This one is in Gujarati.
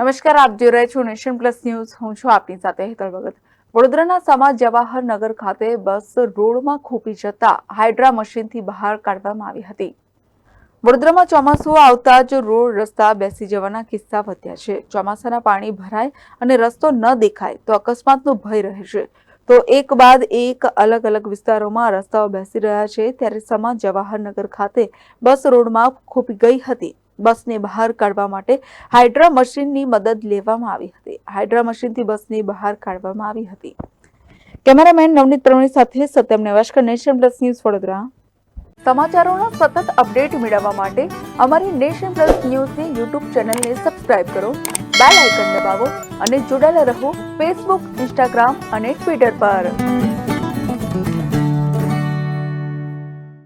નમસ્કાર, આપ જોઈ રહ્યા છો નેશન પ્લસ ન્યૂઝ. હું છું આપની સાથે હેતલ ભગત. વડોદરાના સમા જવાહર નગર ખાતે બસ રોડમાં ખૂંપી જતા હાઇડ્રા મશીનથી બહાર કાઢવામાં આવી હતી. વડોદરામાં ચોમાસું આવતા જ રોડ રસ્તા બેસી જવાના કિસ્સા વધ્યા છે. ચોમાસાના પાણી ભરાય અને રસ્તો ન દેખાય તો અકસ્માતનો ભય રહે છે. તો એક બાદ એક અલગ અલગ વિસ્તારોમાં રસ્તાઓ બેસી રહ્યા છે. ત્યારે સમા જવાહર નગર ખાતે બસ રોડમાં ખૂંપી ગઈ હતી. બસને બહાર કાઢવા માટે હાઇડ્રા મશીનની મદદ લેવામાં આવી હતી. હાઇડ્રા મશીનથી બસને બહાર કાઢવામાં આવી હતી. કેમેરામેન નવનીત ત્રવણી સાથે Satyam Nevashkar, nation plus news, Vadodara. સમાચારોના સતત અપડેટ મેળવવા માટે અમારી નેશન પ્લસ ન્યૂઝની યુટ્યુબ ચેનલને સબસ્ક્રાઇબ કરો, બેલ આઇકન દબાવો અને જોડાયેલા રહો ફેસબુક, ઇન્સ્ટાગ્રામ અને ટ્વિટર પર.